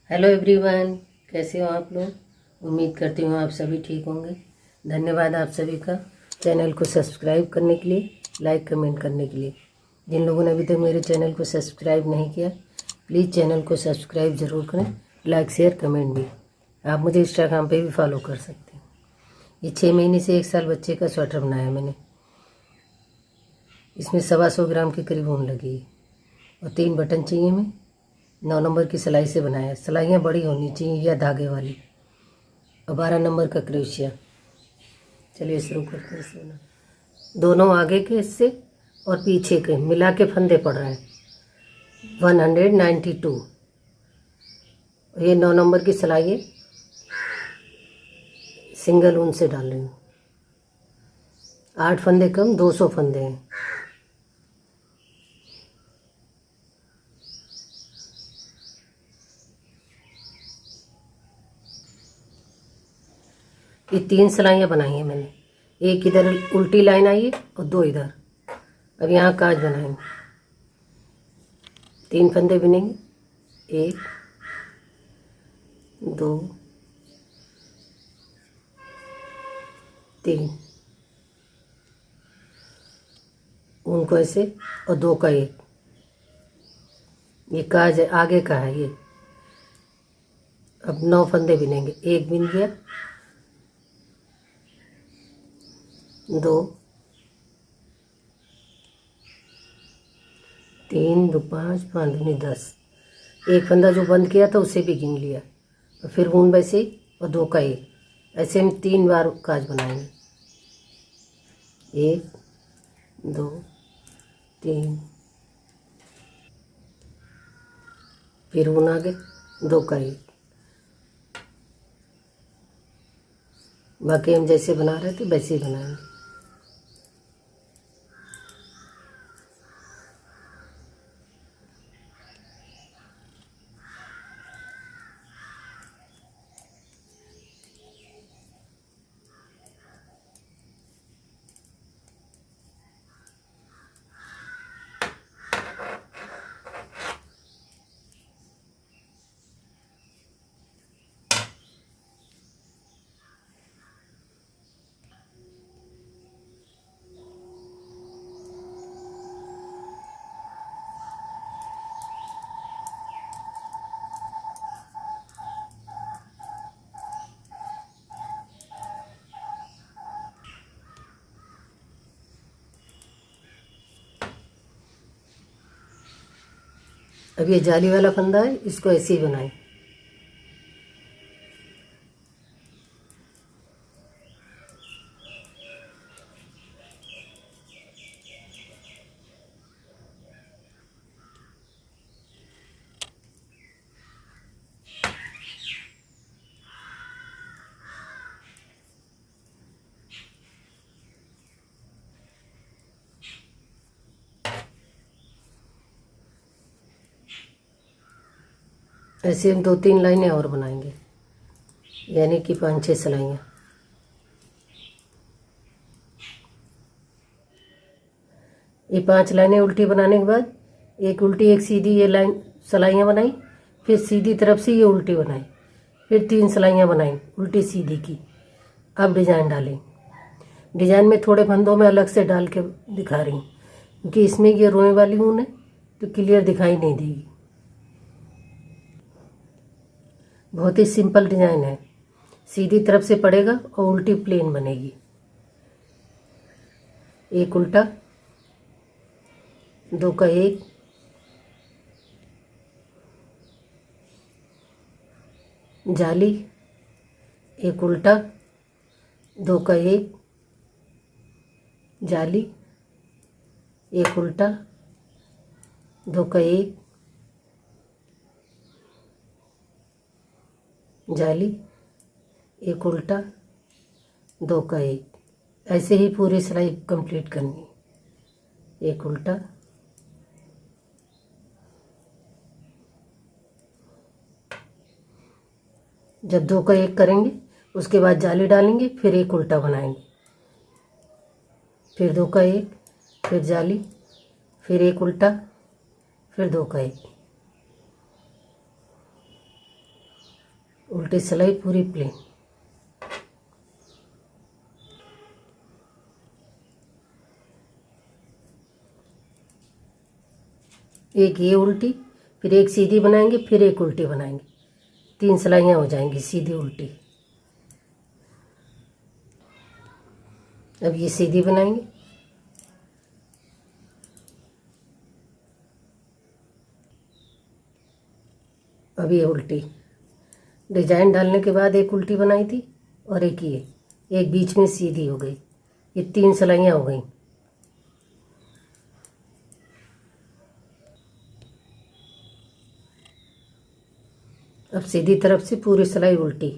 Hello everyone, कैसे हो आप लोग। उम्मीद करती हूँ आप सभी ठीक होंगे। धन्यवाद आप सभी का चैनल को सब्सक्राइब करने के लिए, लाइक कमेंट करने के लिए। जिन लोगों ने अभी तक मेरे चैनल को सब्सक्राइब नहीं किया, प्लीज़ चैनल को सब्सक्राइब ज़रूर करें, लाइक शेयर कमेंट भी। आप मुझे इंस्टाग्राम पे भी फॉलो कर सकते हैं। ये 6 महीने से 1 साल बच्चे का स्वेटर बनाया मैंने। इसमें 125 ग्राम के करीब ऊन लगी है और 3 बटन चाहिए। मैं 9 नंबर की सिलाई से बनाया। सिलाइयाँ बड़ी होनी चाहिए या धागे वाली, और 12 नंबर का क्रोशिया। चलिए शुरू करते हैं इसमें। दोनों आगे के हिस्से और पीछे के मिला के फंदे पड़ रहे हैं 192। ये 9 नंबर की सिलाई है, सिंगल ऊन से डाल रही हूँ। 8 फंदे कम 200 फंदे हैं। ये 3 सिलाइयाँ बनाई हैं मैंने। एक इधर उल्टी लाइन आई है और 2 इधर। अब यहाँ काज बनाएंगे। 3 फंदे बुनेंगे, 1 2 3। ऊन को ऐसे और 2 का 1। ये काज आगे का है ये। अब 9 फंदे बुनेंगे। 1 बुन गया, 2 3 2 5 5 दूनी 10। एक फंदा जो बंद किया था उसे भी गिन लिया और फिर ऊन वैसे ही और 2 का 1। ऐसे हम 3 बार काज बनाएंगे। 1 2 3, फिर ऊन आगे 2 का 1। बाकी हम जैसे बना रहे थे वैसे ही बनाएंगे। अब ये जाली वाला फंदा है, इसको ऐसे ही बनाएं। ऐसे हम 2-3 लाइनें और बनाएंगे, यानी कि 5-6 सिलाइयाँ। ये 5 लाइनें उल्टी बनाने के बाद एक उल्टी एक सीधी ये लाइन सिलाइयाँ बनाई, फिर सीधी तरफ से ये उल्टी बनाई, फिर 3 सिलाइयाँ बनाई उल्टी सीधी की। अब डिजाइन डालें। डिजाइन में थोड़े फंदों में अलग से डाल के दिखा रही हूँ, क्योंकि इसमें ये रोए वाली ऊन है तो क्लियर दिखाई नहीं देगी। बहुत ही सिंपल डिजाइन है। सीधी तरफ से पड़ेगा और उल्टी प्लेन बनेगी। एक उल्टा, 2 का 1, जाली, एक उल्टा, 2 का 1, जाली, एक उल्टा, 2 का 1, जाली, एक उल्टा, 2 का 1। ऐसे ही पूरी सिलाई कंप्लीट करनी है। एक उल्टा, जब 2 का 1 करेंगे उसके बाद जाली डालेंगे, फिर एक उल्टा बनाएंगे, फिर 2 का 1, फिर जाली, फिर एक उल्टा, फिर 2 का 1। उल्टी सिलाई पूरी प्लेन। एक ये उल्टी, फिर एक सीधी बनाएंगे, फिर एक उल्टी बनाएंगे, 3 सिलाइयाँ हो जाएंगी सीधी उल्टी। अब ये सीधी बनाएंगे, अब ये उल्टी। डिजाइन डालने के बाद एक उल्टी बनाई थी और एक ये, एक बीच में सीधी हो गई, ये 3 सिलाइयाँ हो गई। अब सीधी तरफ से पूरी सिलाई उल्टी।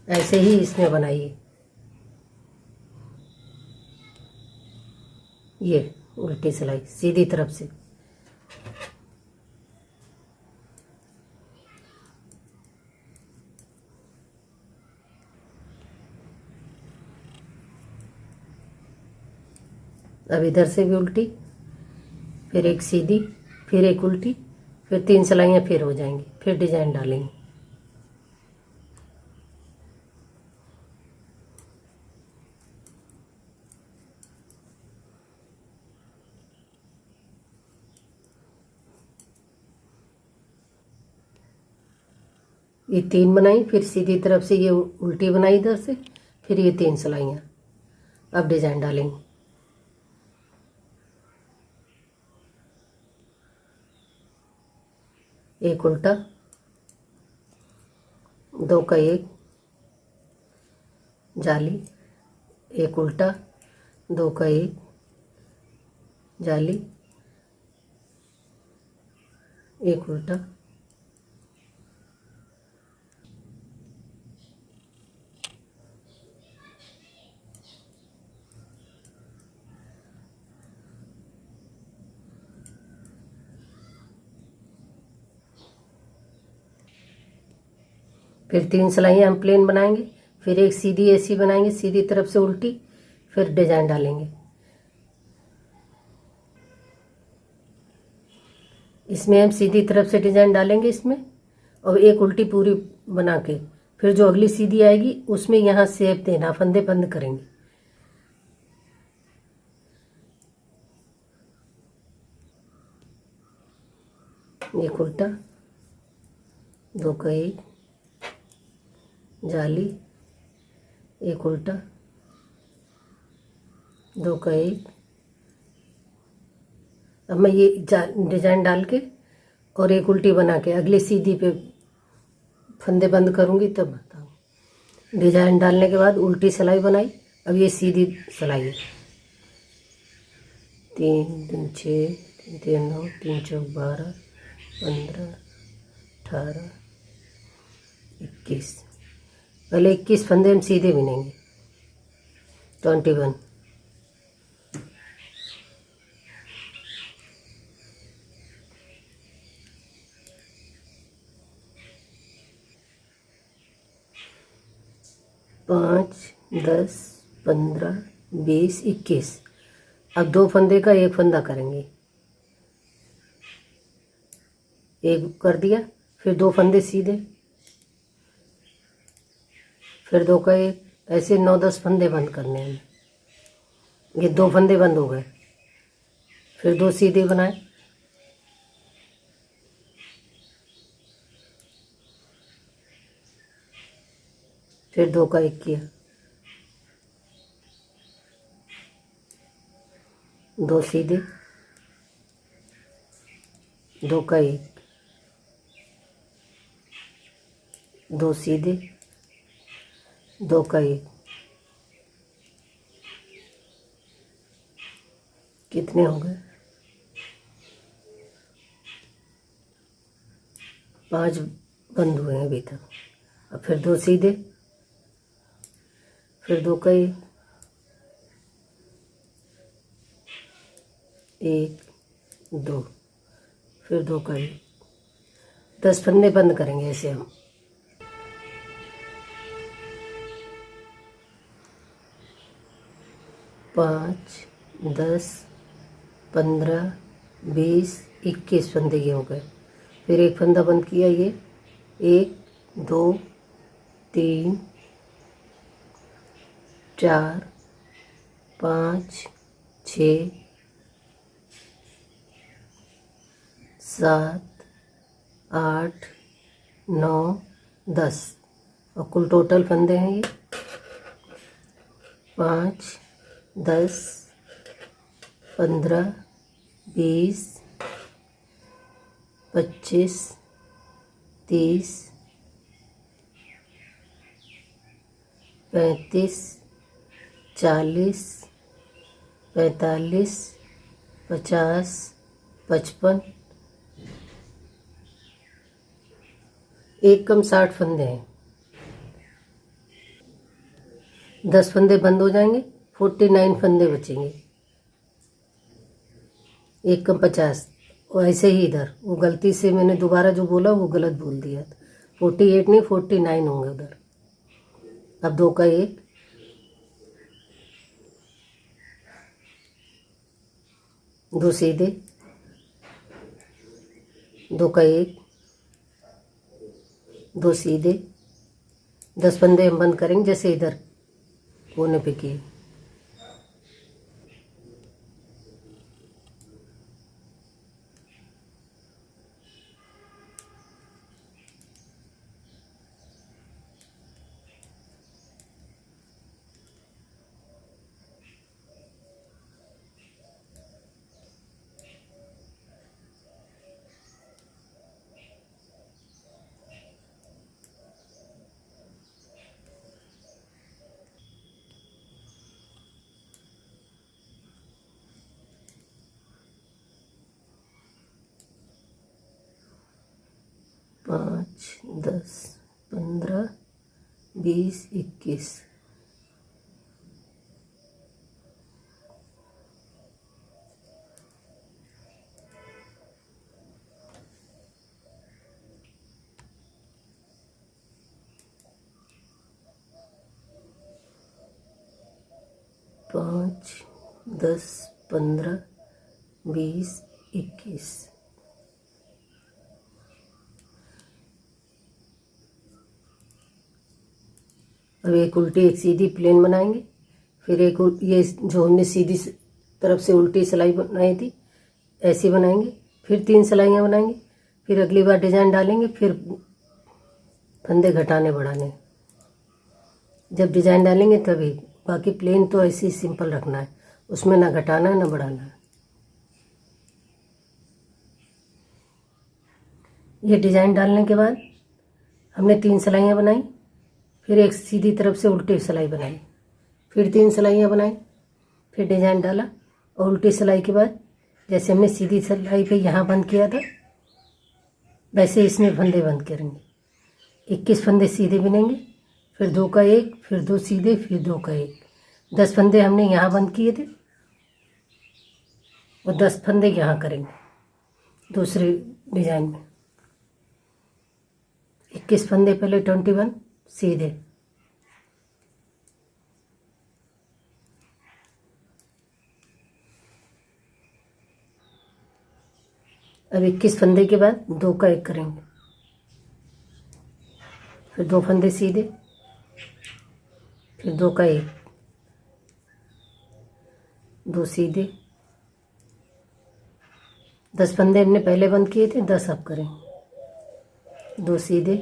ऐसे ही इसमें बनाइए। ये उल्टी सिलाई सीधी तरफ से। अब इधर से भी उल्टी, फिर एक सीधी, फिर एक उल्टी, फिर 3 सिलाइयाँ फिर हो जाएंगी, फिर डिजाइन डालेंगे। ये 3 बनाई, फिर सीधी तरफ से ये उल्टी बनाई इधर से, फिर ये 3 सिलाइयाँ। अब डिजाइन डालेंगे। एक उल्टा, 2 का 1 जाली, एक उल्टा, 2 का 1 जाली, एक उल्टा, फिर 3 सिलाइयाँ हम प्लेन बनाएंगे, फिर एक सीधी ऐसी बनाएंगे सीधी तरफ से उल्टी, फिर डिजाइन डालेंगे। इसमें हम सीधी तरफ से डिजाइन डालेंगे इसमें, और एक उल्टी पूरी बना के, फिर जो अगली सीधी आएगी उसमें यहाँ शेप देना, फंदे बंद करेंगे। एक उल्टा, 2 का 1 जाली, एक उल्टा, 2 का 1। अब मैं ये डिजाइन डाल के और एक उल्टी बना के अगली सीधी पे फंदे बंद करूँगी तब बताऊँ। डिजाइन डालने के बाद उल्टी सिलाई बनाई, अब ये सीधी सिलाई है। 3 3 6 3 3 9 3 4 12 15 18 21। पहले 21 फंदे हम सीधे बिनेंगे। 21। पाँच, 10, 15, 20, 21। अब 2 फंदे का एक फंदा करेंगे, एक कर दिया, फिर 2 फंदे सीधे, फिर 2 का 1, ऐसे 9-10 फंदे बंद करने हैं। ये 2 फंदे बंद हो गए, फिर 2 सीधे बनाए, फिर 2 का 1 किया, 2 सीधे, 2 का 1, 2 सीधे, 2 का 1। कितने हो गए? 5 बंद हुए हैं अभी तक। अब फिर 2 सीधे, फिर 2 का 1, 1 2, फिर 2 का 1। 10 फंदे बंद करेंगे ऐसे हम। पाँच, 10, 15, 20, 21 फंदे ये हो गए। फिर एक फंदा बंद किया, ये 1, 2, 3, 4, 5, 6, 7, 8, 9, 10 और कुल टोटल फंदे हैं ये 5, 10, 15, 20, 25, 30, 35, 40, 45, 50, 55, एक कम 60 फंदे हैं। 10 फंदे बंद हो जाएंगे, 49 फंदे बचेंगे। एक कम 50। और ऐसे ही इधर वो गलती से मैंने दोबारा जो बोला वो गलत बोल दिया था। 48 नहीं 49 होंगे उधर। अब 2 का 1, 2 सीधे, 2 का 1, 2 सीधे। 10 फंदे हम बंद करेंगे जैसे इधर कोने पे किए। पाँच, 10, 15, 20, 21। पाँच, 10, 15, 20, 21। अब एक उल्टी एक सीधी प्लेन बनाएंगे। फिर एक ये जो हमने सीधी तरफ से उल्टी सिलाई बनाई थी ऐसी बनाएंगे। फिर 3 सिलाइयाँ बनाएंगे। फिर अगली बार डिजाइन डालेंगे। फिर फंदे घटाने बढ़ाने। जब डिजाइन डालेंगे तभी। बाकी प्लेन तो ऐसे ही सिंपल रखना है, उसमें ना घटाना है ना बढ़ाना है। ये डिजाइन डालने के बाद हमने 3 सिलाइयाँ बनाई। फिर एक सीधी तरफ से उल्टी सिलाई बनाई। फिर 3 सिलाइयाँ बनाई। फिर डिजाइन डाला और उल्टी सिलाई के बाद जैसे हमने सीधी सिलाई पे यहाँ बंद किया था वैसे इसमें फंदे बंद करेंगे। 21 फंदे सीधे बिनेंगे। फिर 2 का 1, फिर 2 सीधे, फिर 2 का 1। 10 फंदे हमने यहाँ बंद किए थे और 10 फंदे यहाँ करेंगे दूसरे डिजाइन में। 21 फंदे पहले 21 सीधे। अब 21 फंदे के बाद 2 का 1 करेंगे। फिर 2 फंदे सीधे, फिर 2 का 1, 2 सीधे। 10 फंदे हमने पहले बंद किए थे, 10 अब करेंगे। 2 सीधे,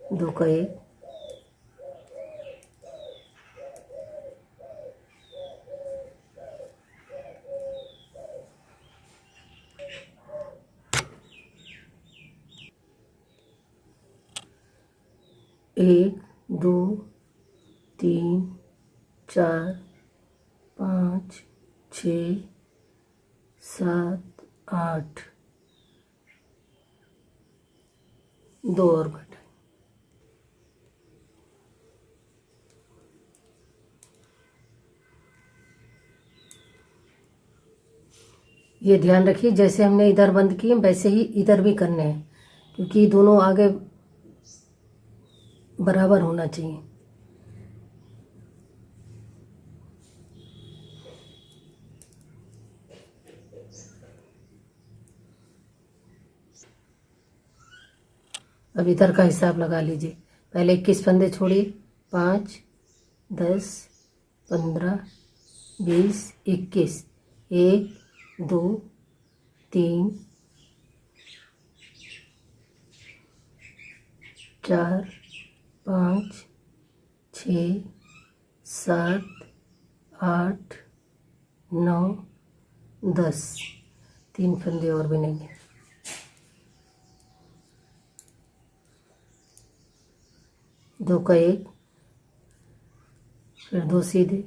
2 का 1, एक, 2, 3, 4, 5, 6, 7, 8, 2 और घटाए। ये ध्यान रखिए जैसे हमने इधर बंद किए वैसे ही इधर भी करने हैं, क्योंकि दोनों आगे बराबर होना चाहिए। अब इधर का हिसाब लगा लीजिए। पहले 21 फंदे छोड़िए, 5, 10, 15, 20, 21, 1, 2, 3, 4, 5, 6, 7, 8, 9, 10, 3 फंदे और बनेंगे। दो का एक, फिर 2 सीधे,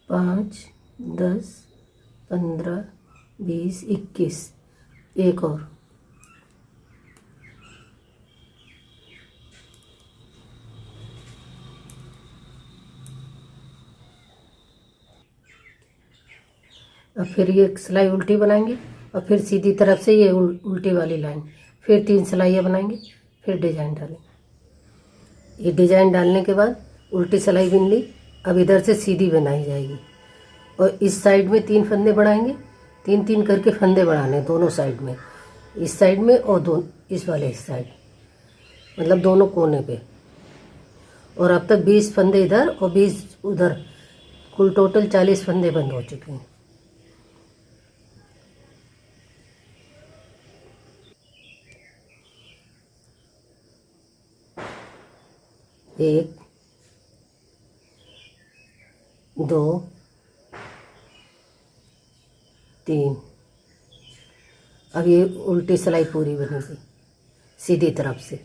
पाँच, 10, 15, 20, 21, एक और। अब फिर ये सिलाई उल्टी बनाएंगे और फिर सीधी तरफ से ये उल्टी वाली लाइन, फिर 3 सिलाइयाँ बनाएंगे, फिर डिजाइन डालेंगे। ये डिजाइन डालने के बाद उल्टी सिलाई बिन ली। अब इधर से सीधी बनाई जाएगी और इस साइड में 3 फंदे बढ़ाएंगे, 3-3 करके फंदे बढ़ाने दोनों साइड में, इस साइड में और इस वाले इस साइड, मतलब दोनों कोने पे। और अब तक 20 फंदे इधर और 20 उधर, कुल टोटल 40 फंदे बंद हो चुके हैं। एक, 2, 3। अब ये उल्टी सिलाई पूरी बनेगी सीधी तरफ से।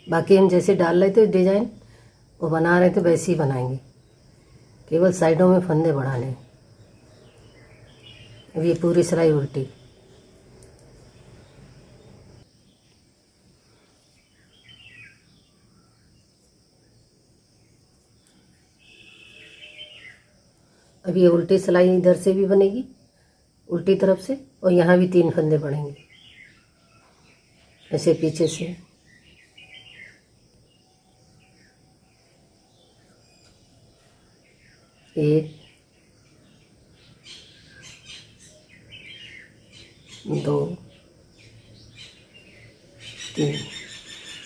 बाकी हम जैसे डाल रहे थे डिजाइन वो बना रहे थे वैसे ही बनाएंगे, केवल साइडों में फंदे बढ़ाने हैं। अब ये पूरी सिलाई उल्टी। अब ये उल्टी सिलाई इधर से भी बनेगी उल्टी तरफ से, और यहाँ भी 3 फंदे बढ़ेंगे ऐसे पीछे से। एक, 2, 3।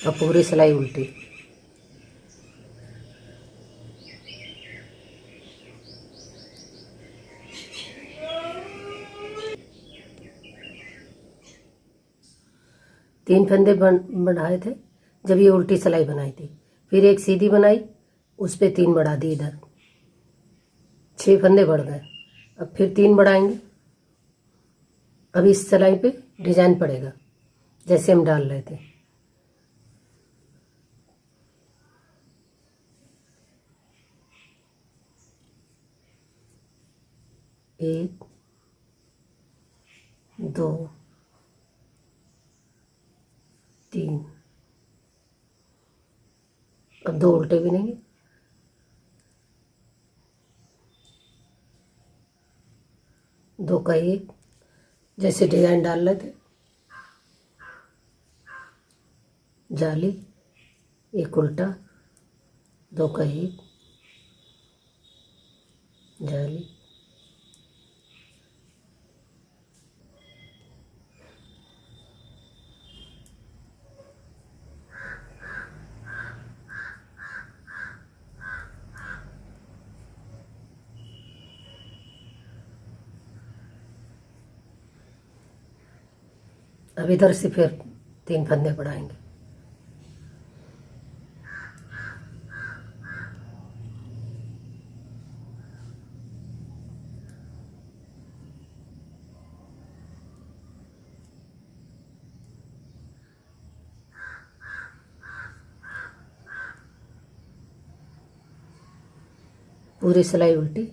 अब पूरी सिलाई उल्टी। तीन फंदे बढ़ाए थे जब ये उल्टी सिलाई बनाई थी, फिर एक सीधी बनाई, उस पर 3 बढ़ा दी, इधर 6 फंदे बढ़ गए। अब फिर 3 बढ़ाएंगे। अब इस सिलाई पे डिजाइन पड़ेगा जैसे हम डाल रहे थे। एक, 2, 3। अब 2 उल्टे बिनेंगे। दो का एक, जैसे डिजाइन डाल रहे थे, जाली, एक उल्टा, 2 का एक, जाली। अब इधर से फिर 3 फंदे बढ़ाएंगे। पूरी सिलाई उल्टी।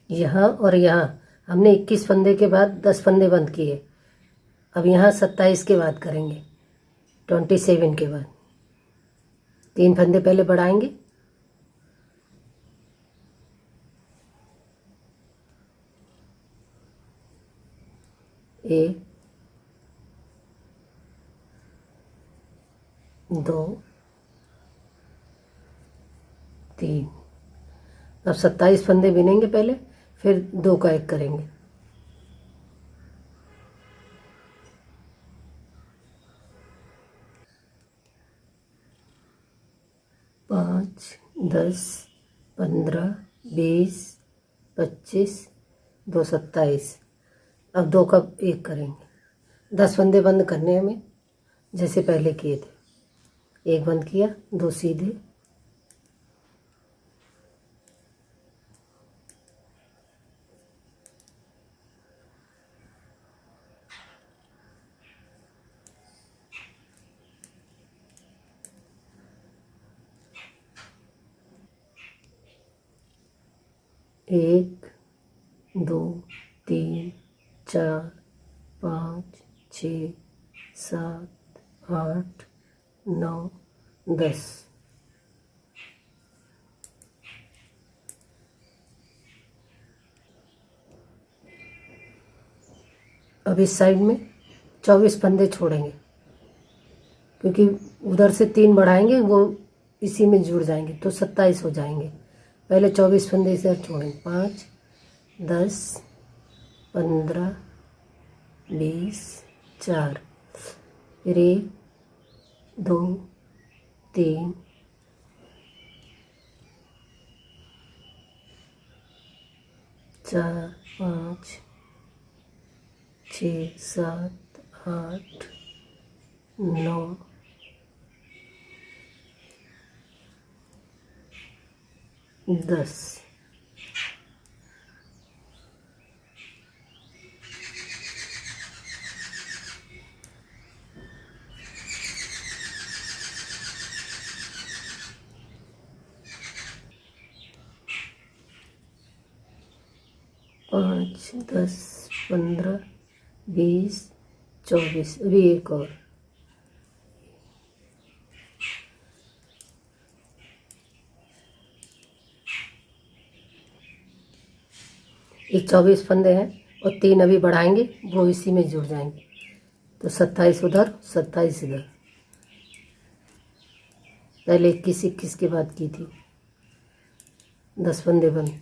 यहाँ और यहाँ हमने 21 फंदे के बाद 10 फंदे बंद किए। अब यहाँ 27 के बाद करेंगे, 27 के बाद 3 फंदे पहले बढ़ाएंगे, एक, दो, तीन। अब 27 फंदे बिनेंगे पहले, फिर 2 का 1 करेंगे। पाँच, 10, 15, 20, 25, 2, 27। अब 2 का 1 करेंगे। 10 फंदे बंद करने हैं हमें, जैसे पहले किए थे। 1 बंद किया, 2 सीधे, एक, 2, 3, 4, 5, 6, 7, 8, 9, 10। अब इस साइड में 24 फंदे छोड़ेंगे, क्योंकि उधर से 3 बढ़ाएंगे, वो इसी में जुड़ जाएंगे तो 27 हो जाएंगे। पहले 24 फंदे इधर छोड़ेंगे। 5, 10, 15, 20, 4, फिर 1, 2, 3, 4, 5, 6, 7, 8, 9, 10। पाँच, 10, 15, 20, 24। अभी एक और। ये 24 फंदे हैं और 3 अभी बढ़ाएंगे, वो इसी में जुड़ जाएंगे तो 27 उधर, 27 इधर। पहले 21 के बाद की थी। 10 फंदे बंद।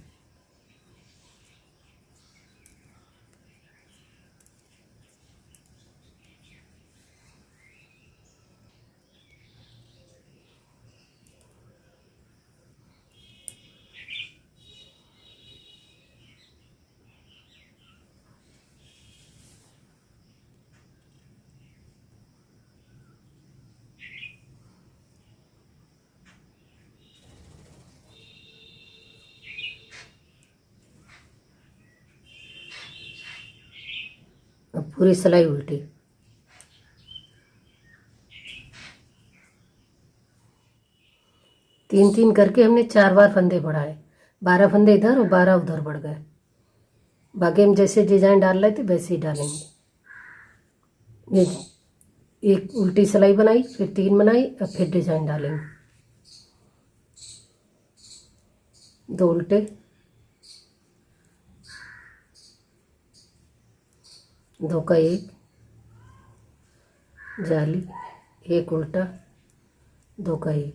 अब पूरी सिलाई उल्टी। तीन तीन करके हमने 4 बार फंदे बढ़ाए। 12 फंदे इधर और 12 उधर बढ़ गए। बाकी हम जैसे डिजाइन डाल रहे थे वैसे ही डालेंगे। ये एक उल्टी सिलाई बनाई, फिर 3 बनाई, अब फिर डिजाइन डालेंगे। 2 उल्टे, 2 का 1, जाली, 1 उल्टा, 2 का 1।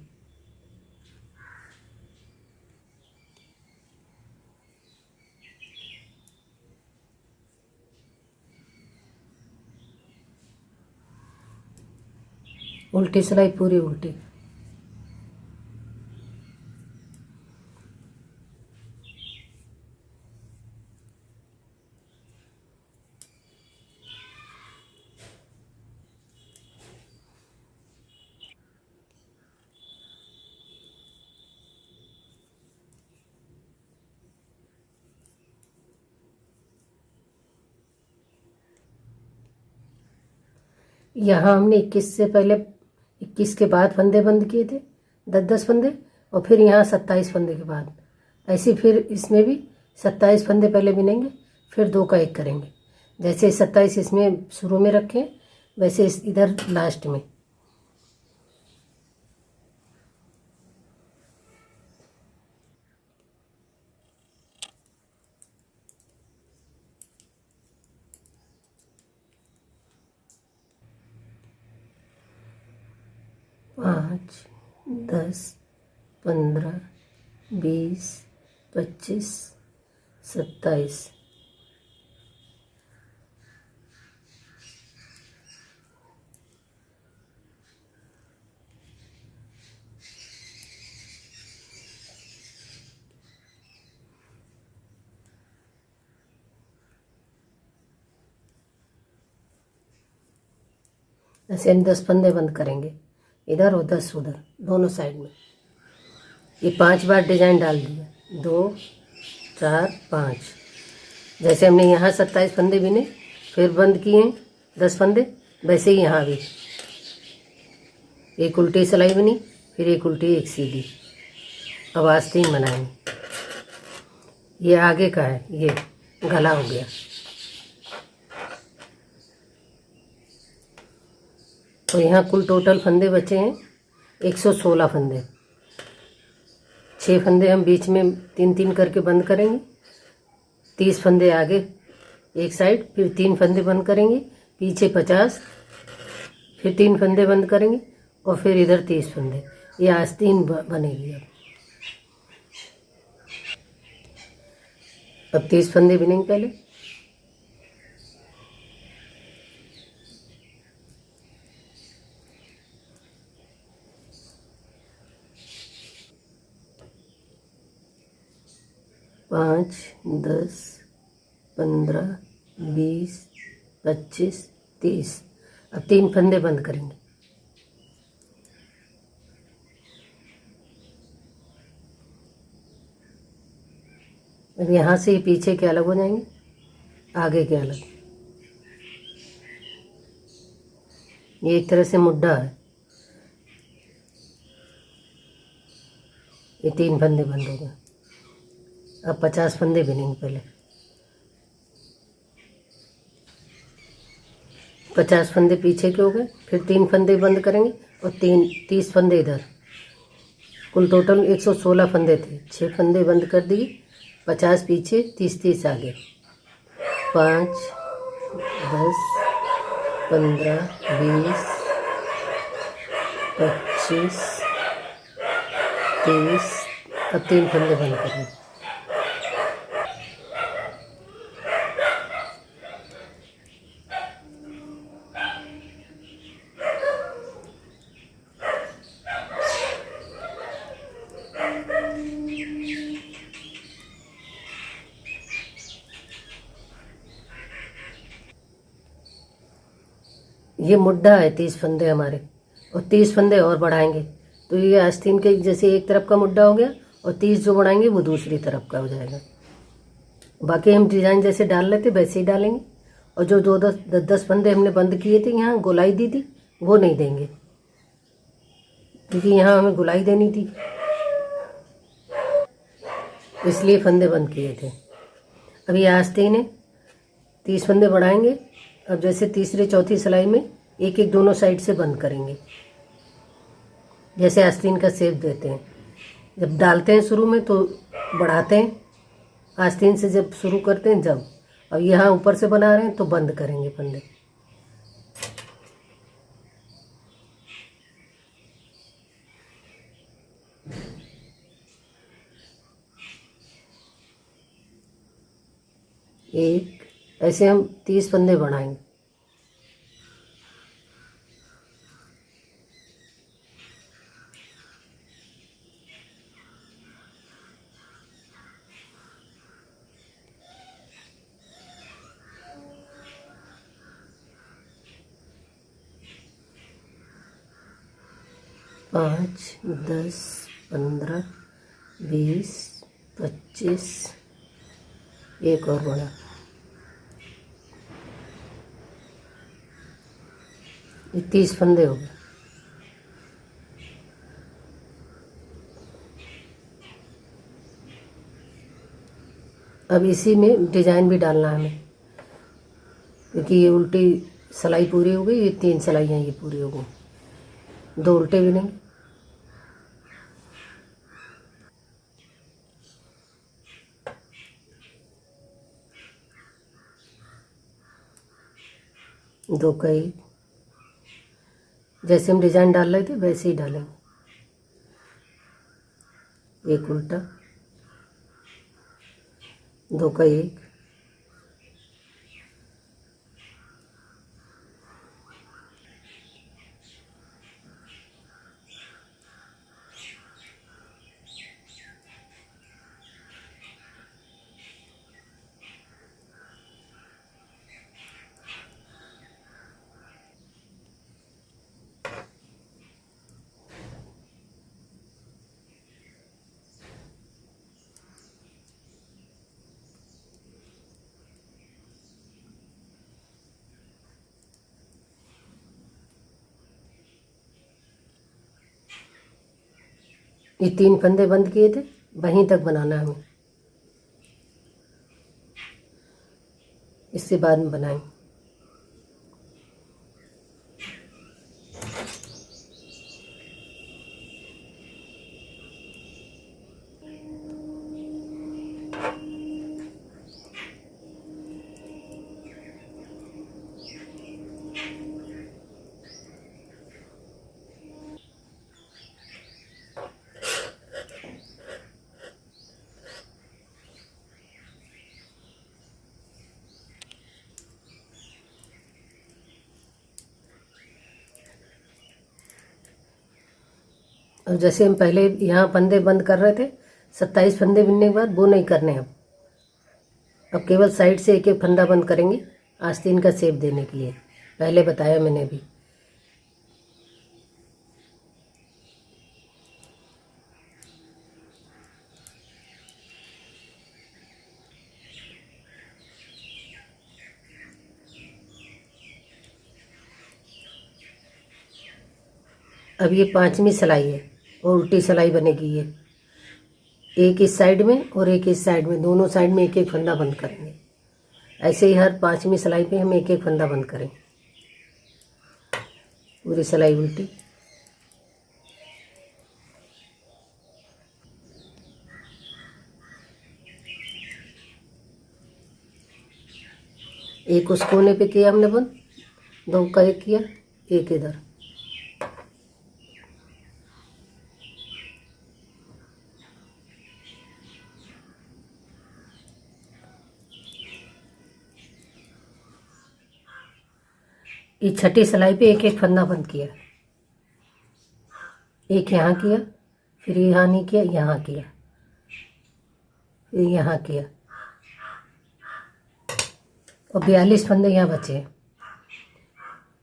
उल्टी सिलाई पूरी उल्टी। यहाँ हमने 21 से पहले 21 के बाद फंदे बंद किए थे, 10-10 फंदे, और फिर यहाँ 27 फंदे के बाद। ऐसे फिर इसमें भी 27 फंदे पहले बिनेंगे, फिर 2 का 1 करेंगे। जैसे 27 इसमें शुरू में रखें वैसे इधर लास्ट में। पाँच, 10, 15, 20, 25, 27। ऐसे हम 10 फंदे बंद करेंगे, इधर और 10 उधर, दोनों साइड में। ये 5 बार डिजाइन डाल दिया, 2, 4, 5। जैसे हमने यहाँ 27 फंदे बिने, फिर बंद किए 10 फंदे, वैसे ही यहाँ भी एक उल्टी सिलाई बनी, फिर एक उल्टी एक सीधी। अब आस्तीन बनाएंगे। ये आगे का है, ये गला हो गया। तो यहाँ कुल टोटल फंदे बचे हैं 116 फंदे। 6 फंदे हम बीच में 3-3 करके बंद करेंगे। 30 फंदे आगे एक साइड, फिर 3 फंदे बंद करेंगे, पीछे 50, फिर 3 फंदे बंद करेंगे और फिर इधर 30 फंदे। ये आस्तीन बनेगी। अब 30 फंदे बिनेंगे पहले। पाँच, 10, 15, 20, 25, 30। अब 3 फंदे बंद करेंगे। अब यहाँ से ये पीछे के अलग हो जाएंगे, आगे के अलग। ये एक तरह से मुड्ढा है। ये 3 फंदे बंद हो गए। अब 50 फंदे बिनेंगे पहले। 50 फंदे पीछे के हो गए, फिर 3 फंदे बंद करेंगे और 30 फंदे इधर। कुल टोटल 116 फंदे थे, 6 फंदे बंद कर दिए, 50 पीछे, 30 आगे। 5, 10, 15, 20, 25, 30। अब 3 फंदे बंद करेंगे। ये मुड्ढा है 30 फंदे हमारे, और 30 फंदे और बढ़ाएंगे तो ये आस्तीन के जैसे एक तरफ का मुड्ढा हो गया, और 30 जो बढ़ाएंगे वो दूसरी तरफ का हो जाएगा। बाकी हम डिज़ाइन जैसे डाल लेते वैसे ही डालेंगे। और जो 10 फंदे हमने बंद किए थे, यहाँ गोलाई दी थी, वो नहीं देंगे, क्योंकि यहाँ हमें गोलाई देनी थी, इसलिए फंदे बंद किए थे। अब ये आस्तीन है, 30 फंदे बढ़ाएंगे। अब जैसे तीसरे चौथी सिलाई में एक एक दोनों साइड से बंद करेंगे, जैसे आस्तीन का शेप देते हैं। जब डालते हैं शुरू में तो बढ़ाते हैं, आस्तीन से जब शुरू करते हैं जब। अब यहाँ ऊपर से बना रहे हैं तो बंद करेंगे फंदे। एक, ऐसे हम 30 फंदे बढ़ाएंगे। पाँच, 10, 15, 20, 25, एक और बड़ा। ये 30 फंदे हो गए। अब इसी में डिजाइन भी डालना है हमें, क्योंकि ये उल्टी सिलाई पूरी हो गई, ये 3 सिलाइयाँ ये पूरी हो गई, 2 उल्टे बिनेंगे। दो का एक, जैसे हम डिजाइन डाल रहे थे वैसे ही डालेंगे। एक उल्टा, 2 का एक, ये 3 फंदे बंद किए थे, वहीं तक बनाना है हमें, इससे बाद में बनाएंगे। और जैसे हम पहले यहाँ फंदे बंद कर रहे थे, 27 फंदे बिनने के बाद वो नहीं करने अब केवल साइड से एक एक फंदा बंद करेंगे आस्तीन का शेप देने के लिए, पहले बताया मैंने भी। अब ये 5वीं सिलाई है और उल्टी सिलाई बनेगी ये, एक इस साइड में और एक इस साइड में, दोनों साइड में एक एक फंदा बंद करेंगे। ऐसे ही हर 5वीं सिलाई पे हम एक एक फंदा बंद करेंगे, पूरी सिलाई उल्टी। एक उस कोने पे किया हमने बंद, 2 का एक किया, एक इधर। ये 6ठी सिलाई पे एक एक फंदा बंद किया, एक यहाँ किया, फिर यहाँ नहीं किया, यहाँ किया, फिर यहाँ किया, और 42 फंदे यहाँ बचे हैं।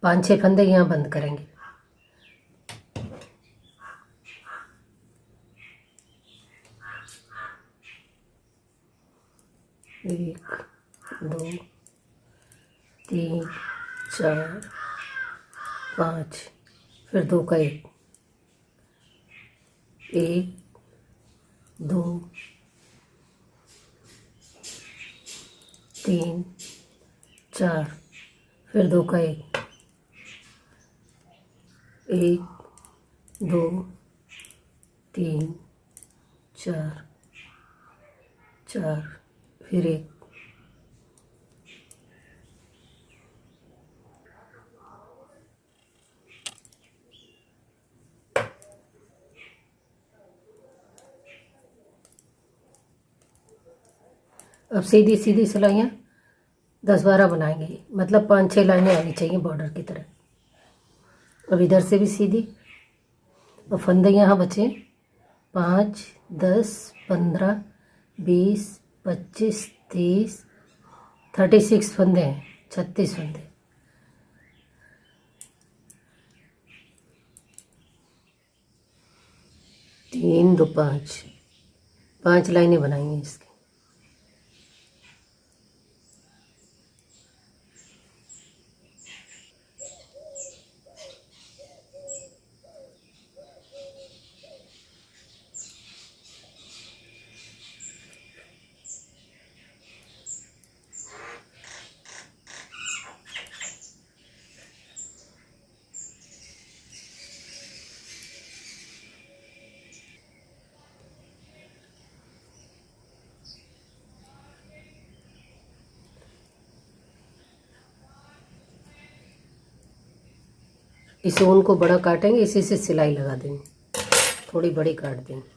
5-6 फंदे यहाँ बंद करेंगे। एक, 2, 3, 4, 5, फिर 2 का एक, 1, 2, 3, 4, फिर 2 का एक, 1, 2, 3, 4, 4, फिर एक, अब सीधी सीधी सिलाइयाँ 10-12 बनाएंगे, मतलब 5-6 लाइनें आनी चाहिए बॉर्डर की तरह। अब इधर से भी सीधी, और फंदे यहाँ बचे 5, 10, 15, 20, 25, 30, 36 फंदे हैं, 36 फंदे। तीन, 2, 5 लाइनें बनाएंगे इसकी। इस ऊन को बड़ा काटेंगे, इसी से सिलाई लगा देंगे, थोड़ी बड़ी काट देंगे।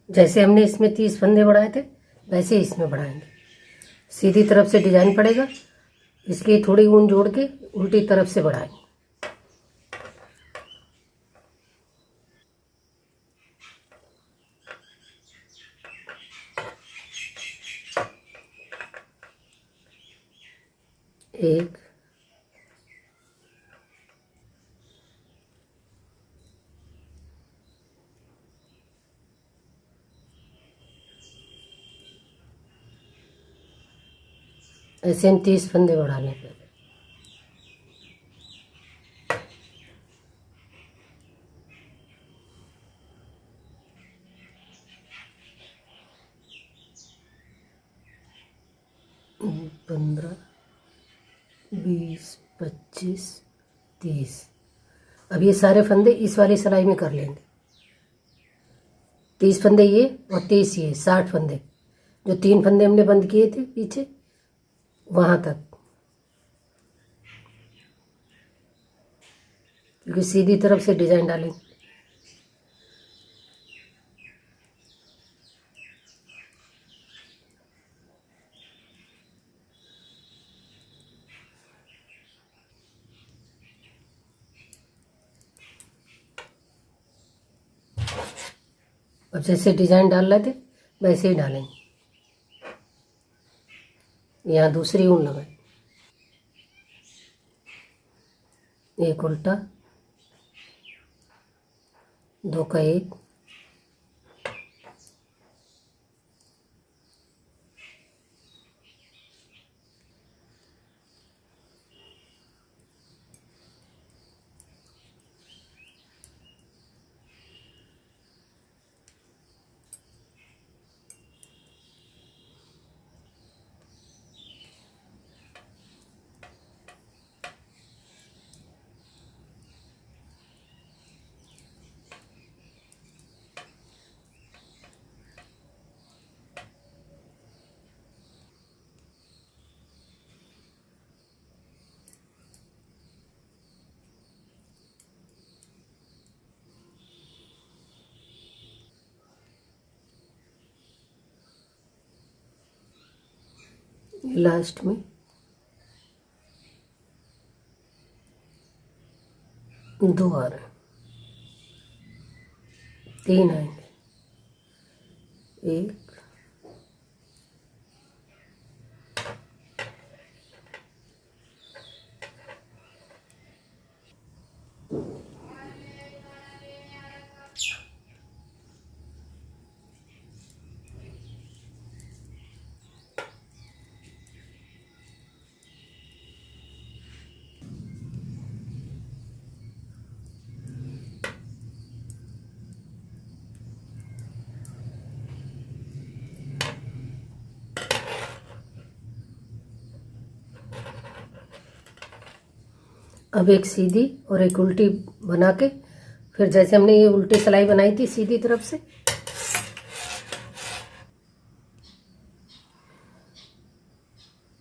जैसे हमने इसमें 30 फंदे बढ़ाए थे वैसे ही इसमें बढ़ाएंगे। सीधी तरफ से डिजाइन पड़ेगा, इसकी थोड़ी ऊन जोड़ के उल्टी तरफ से बढ़ाएंगे। एक, ऐसे हम 30 फंदे बढ़ा लें पहले। पंद्रह, 20, 25, 30। अब ये सारे फंदे इस वाली सिलाई में कर लेंगे। 30 फंदे ये और 30 ये, 60 फंदे। जो 3 फंदे हमने बंद किए थे पीछे वहां तक, क्योंकि सीधी तरफ से डिजाइन डालेंगे। अब जैसे डिजाइन डाल रहे थे वैसे ही डालेंगे। यहाँ दूसरी ऊन लगाए, एक उल्टा, 2 का 1, लास्ट में 2 आ रहे हैं, 3 आएंगे, 1, अब एक सीधी और एक उल्टी बना के, फिर जैसे हमने ये उल्टी सिलाई बनाई थी सीधी तरफ से,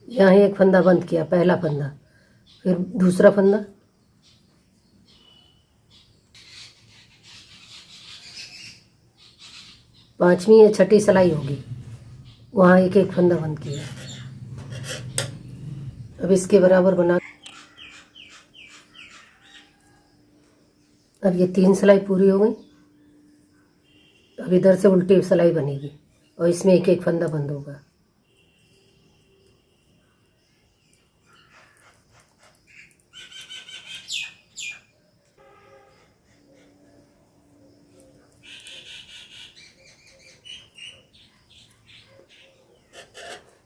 यहाँ एक फंदा बंद किया, पहला फंदा, फिर दूसरा फंदा, पांचवी या छठी सिलाई होगी, वहाँ एक एक फंदा बंद किया। अब इसके बराबर बना, अब ये 3 सिलाई पूरी हो गई। अब इधर से उल्टी सिलाई बनेगी और इसमें एक एक फंदा बंद होगा।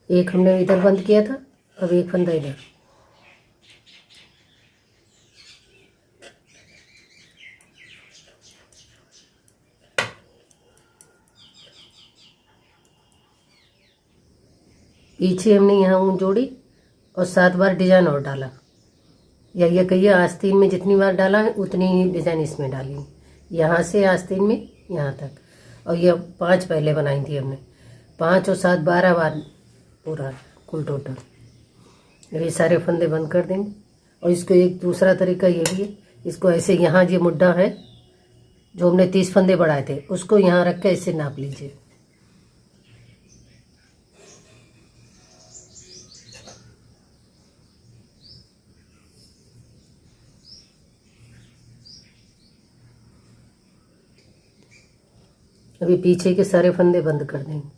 एक हमने इधर बंद किया था, अब एक फंदा इधर। पीछे हमने यहाँ ऊन जोड़ी और 7 बार डिजाइन और डाला, या ये कहिए आस्तीन में जितनी बार डाला है उतनी ही डिजाइन इसमें डाली, यहाँ से आस्तीन में यहाँ तक। और ये 5 पहले बनाई थी हमने, 5 और 7, 12 बार पूरा कुल टोटल। ये सारे फंदे बंद कर देंगे और इसको एक दूसरा तरीका ये भी है, इसको ऐसे यहाँ ये मुड्ढा है जो हमने 30 फंदे बढ़ाए थे उसको यहाँ रख के ऐसे नाप लीजिए। अभी पीछे के सारे फंदे बंद कर देंगे।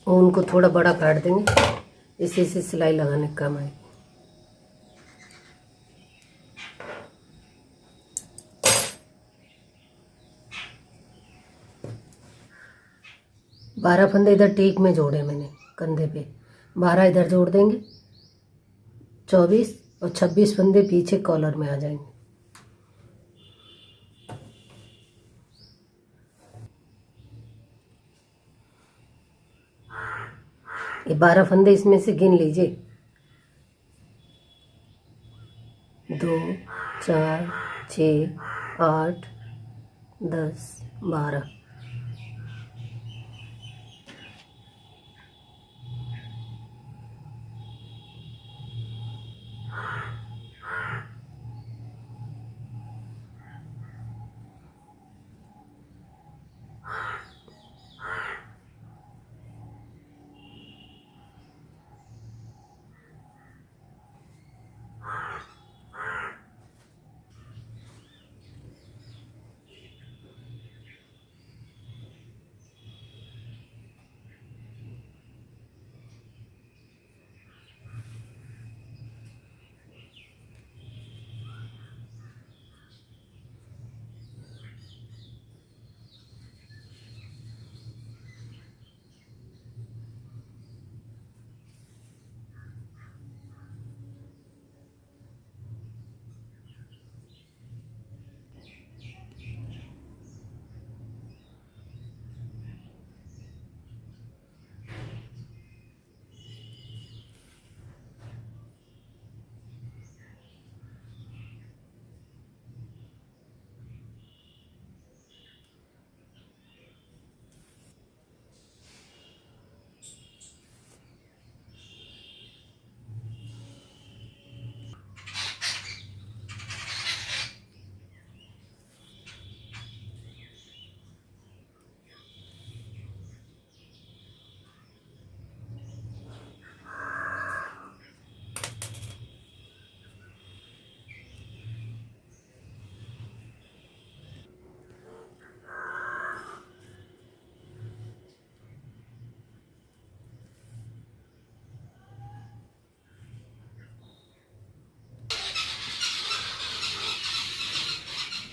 और उनको थोड़ा बड़ा काट देंगे, इसी से सिलाई लगाने का काम आएगी। बारह फंदे इधर टीक में जोड़े मैंने कंधे पे, 12 इधर जोड़ देंगे, 24 और 26 फंदे पीछे कॉलर में आ जाएंगे। ये 12 फंदे इसमें से गिन लीजिए, 2 4 6 8 10 12।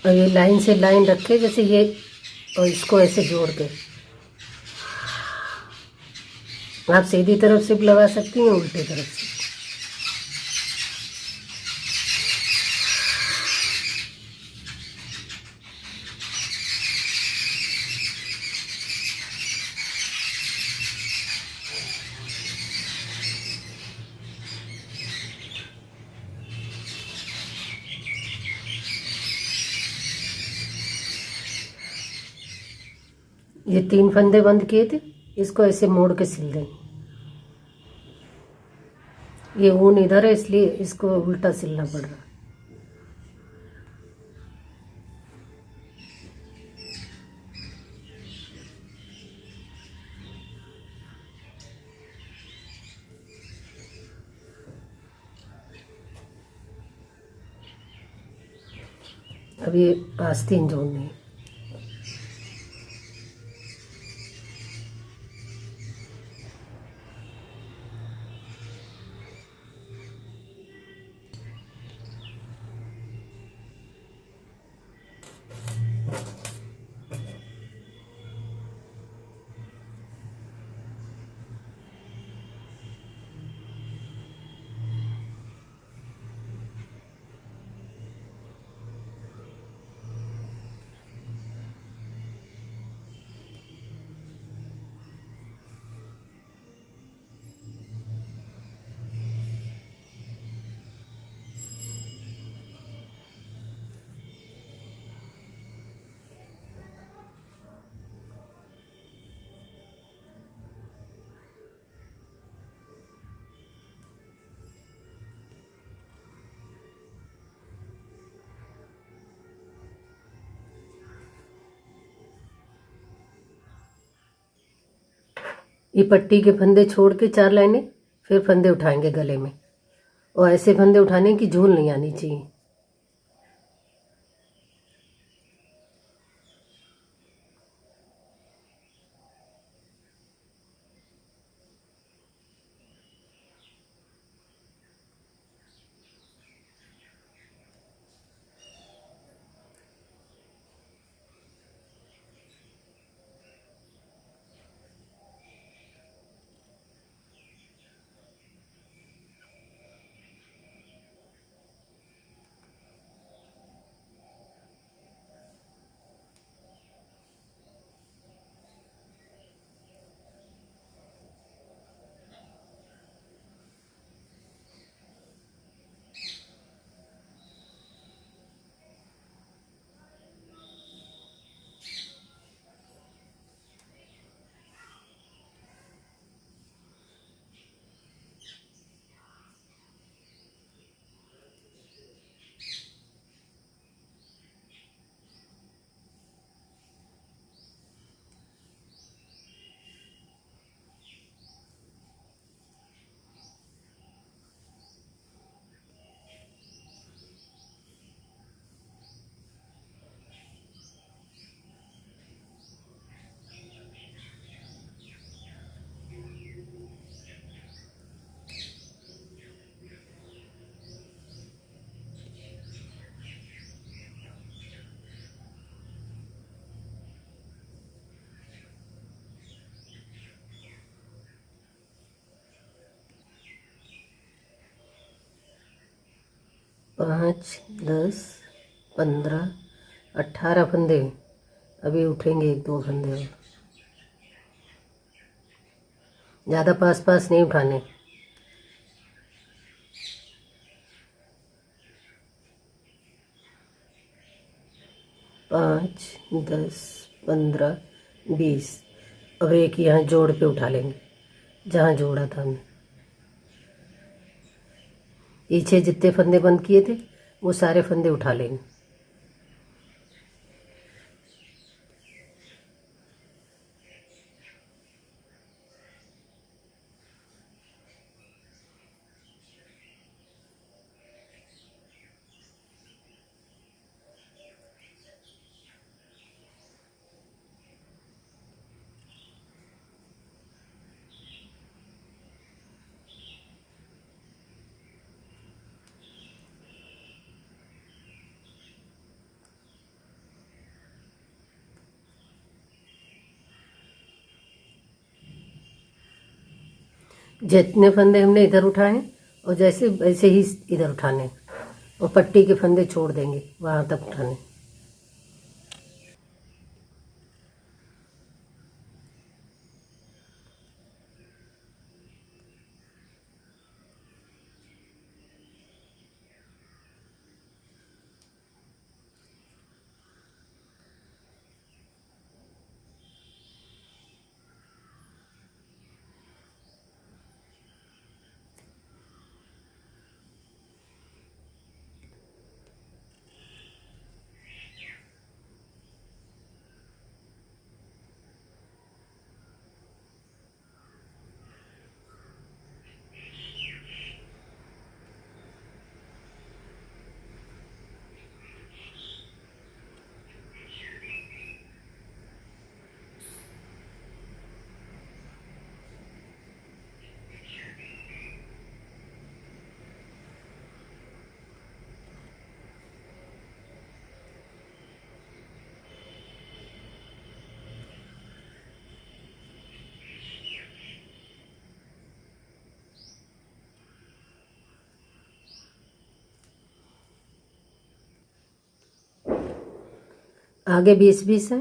और ये लाइन से लाइन रखे जैसे ये, और इसको ऐसे जोड़ के आप सीधी तरफ से भी लगा सकती हैं, उल्टी तरफ से। ये 3 फंदे बंद किए थे, इसको ऐसे मोड़ के सिल देंगे। ये ऊन इधर है इसलिए इसको उल्टा सिलना पड़ रहा है। अब ये आस्तीन जोड़नी है। ये पट्टी के फंदे छोड़ के 4 लाइनें, फिर फंदे उठाएंगे गले में, और ऐसे फंदे उठाने की झूल नहीं आनी चाहिए। पाँच, 10, 15, 18 फंदे। अभी उठेंगे 1-2 फंदे और। ज़्यादा पास पास नहीं उठाने। 5, 10, 15, 20। अब एक यहाँ जोड़ पे उठा लेंगे जहाँ जोड़ा था हमने। पीछे जितने फंदे बंद किए थे वो सारे फंदे उठा लेंगे। जितने फंदे हमने इधर उठाए और जैसे वैसे ही इधर उठाने, और पट्टी के फंदे छोड़ देंगे वहाँ तक उठाने। आगे 20-20 है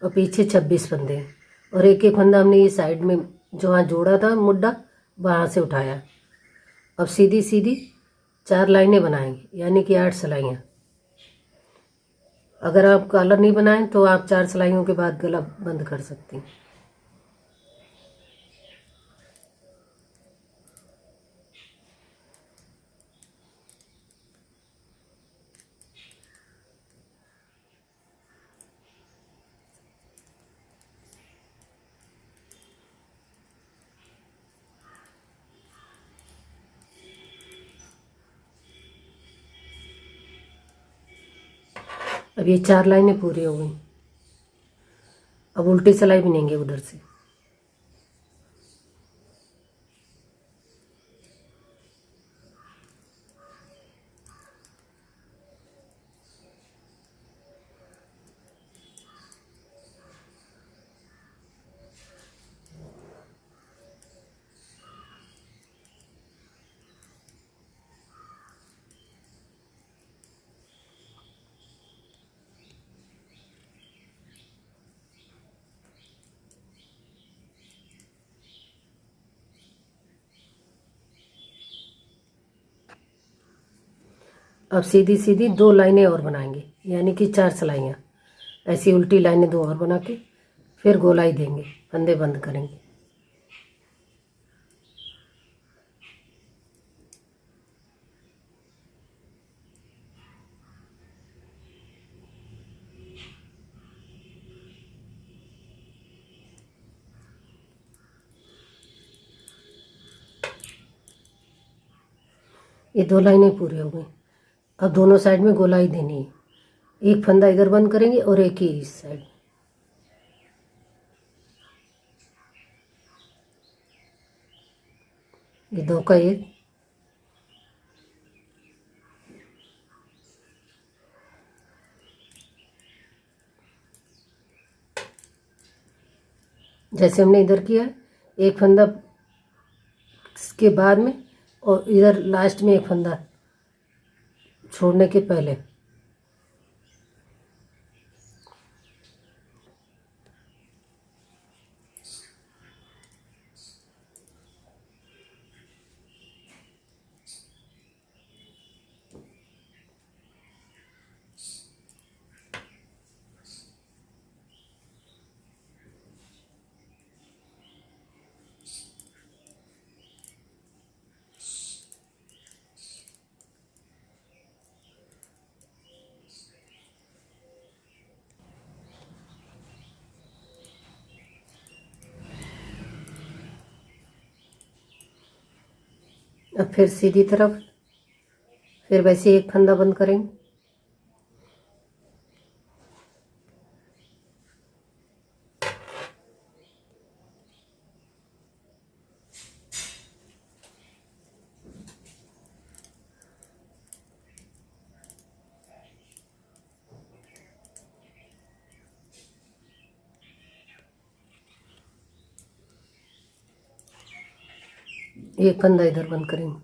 और पीछे 26 फंदे हैं, और एक एक फंदा हमने ये साइड में जहाँ जोड़ा था मुड्डा वहाँ से उठाया। अब सीधी सीधी 4 लाइनें बनाएंगे, यानी कि 8 सिलाइयाँ। अगर आप कॉलर नहीं बनाएं तो आप 4 सिलाइयों के बाद गला बंद कर सकती हैं। अब ये 4 लाइनें पूरी हो गई। अब उल्टी सिलाई बिनेंगे उधर से। अब सीधी सीधी 2 लाइनें और बनाएंगे, यानी कि 4 सिलाइयाँ। ऐसी उल्टी लाइनें 2 और बना के फिर गोलाई देंगे, फंदे बंद करेंगे। ये 2 लाइनें पूरी हो गई। अब दोनों साइड में गोलाई देनी है। एक फंदा इधर बंद करेंगे और एक ही इस साइड। ये 2 का एक, जैसे हमने इधर किया, एक फंदा के बाद में और इधर लास्ट में एक फंदा छोड़ने के पहले। अब फिर सीधी तरफ, फिर वैसे एक फंदा बंद करेंगे। एक फंदा इधर बंद करेंगे।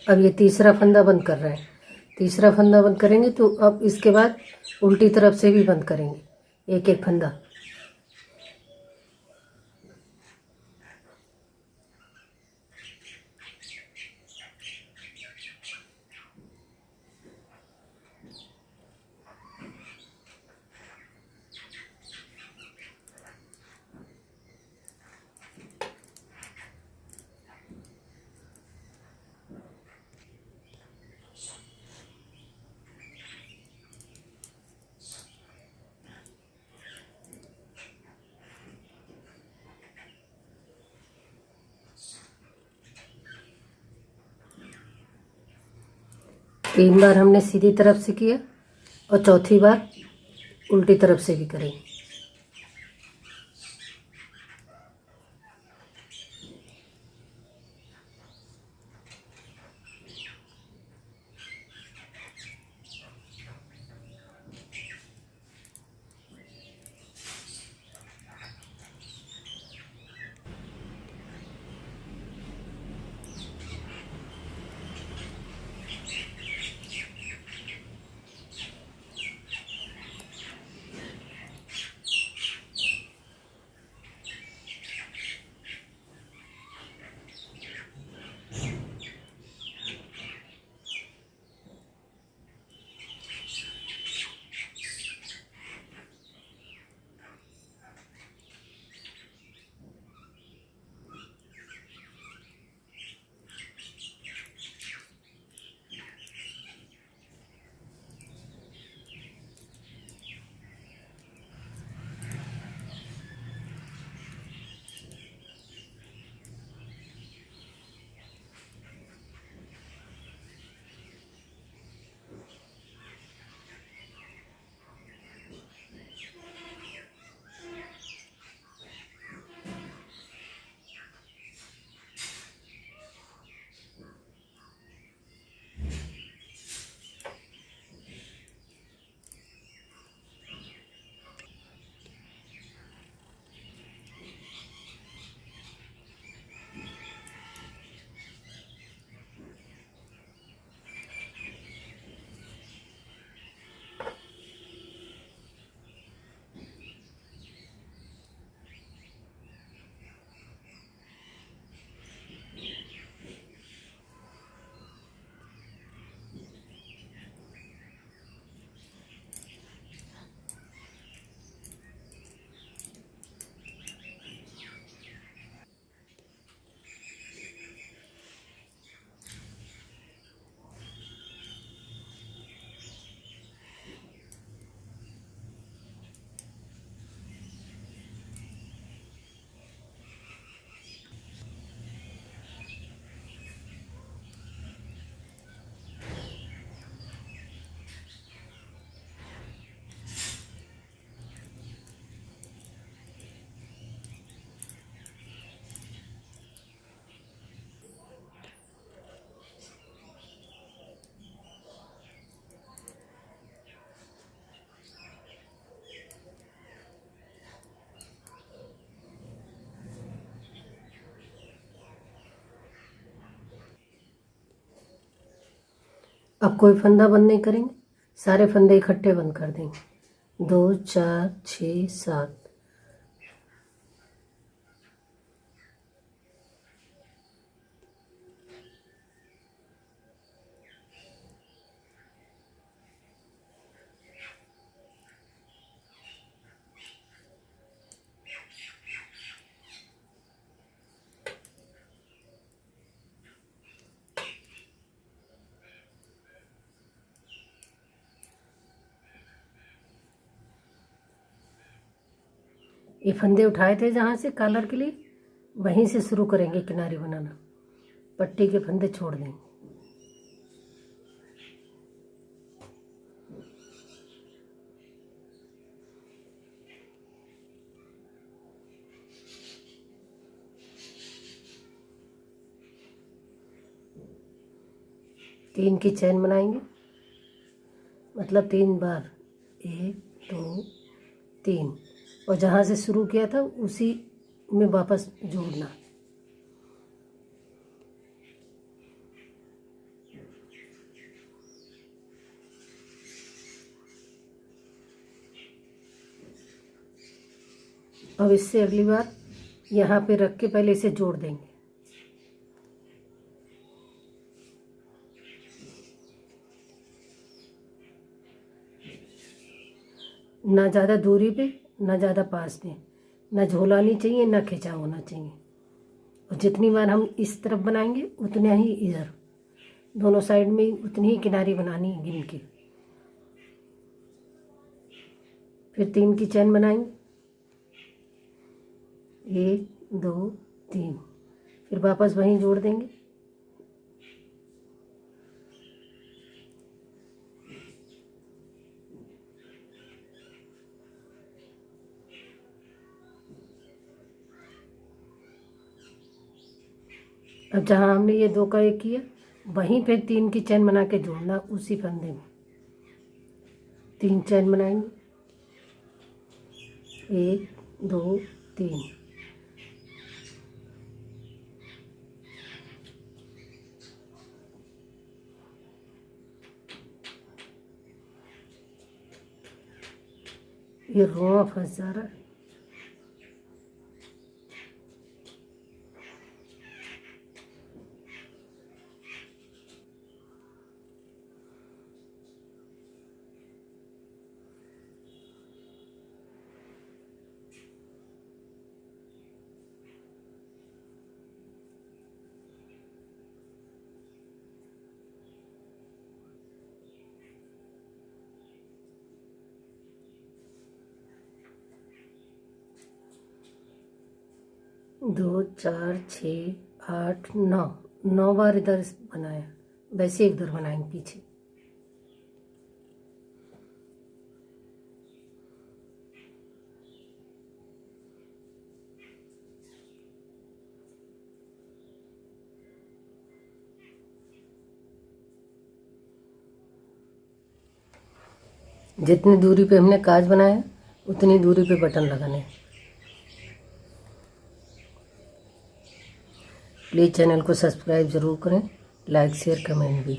अब ये तीसरा फंदा बंद कर रहे हैं। तीसरा फंदा बंद करेंगे तो अब इसके बाद उल्टी तरफ से भी बंद करेंगे, एक एक फंदा। तीन बार हमने सीधी तरफ से किया और चौथी बार उल्टी तरफ से भी करेंगे। अब कोई फंदा बंद नहीं करेंगे, सारे फंदे इकट्ठे बंद कर देंगे। 2 4 6 7। ये फंदे उठाए थे जहाँ से कॉलर के लिए, वहीं से शुरू करेंगे किनारे बनाना। पट्टी के फंदे छोड़ देंगे। तीन की चैन बनाएंगे, मतलब 3 बार, 1 2 3, और जहाँ से शुरू किया था उसी में वापस जोड़ना। अब इससे अगली बार यहाँ पे रख के पहले इसे जोड़ देंगे। ना ज़्यादा दूरी पे, ना ज़्यादा पास में, ना झोला नहीं चाहिए, ना खिंचा होना चाहिए। और जितनी बार हम इस तरफ बनाएंगे उतना ही इधर, दोनों साइड में उतनी ही किनारी बनानी है गिन के। फिर 3 की चैन बनाएंगे, 1 2 3, फिर वापस वहीं जोड़ देंगे। अब जहाँ हमने ये 2 का 1 किया, वहीं पे 3 की चैन बना के जोड़ना उसी फंदे में। 3 चैन बनाएंगे, 1 2 3। ये रोआ फंस जा रहा है। दो 4 6 8 9, 9 बार इधर बनाया, वैसे इधर बनाएंगे पीछे। जितनी दूरी पे हमने काज बनाया उतनी दूरी पे बटन लगाने। प्लीज़ चैनल को सब्सक्राइब ज़रूर करें, लाइक शेयर कमेंट भी।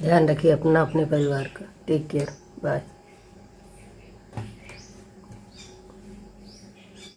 ध्यान रखिए अपना, अपने परिवार का। Take care, bye.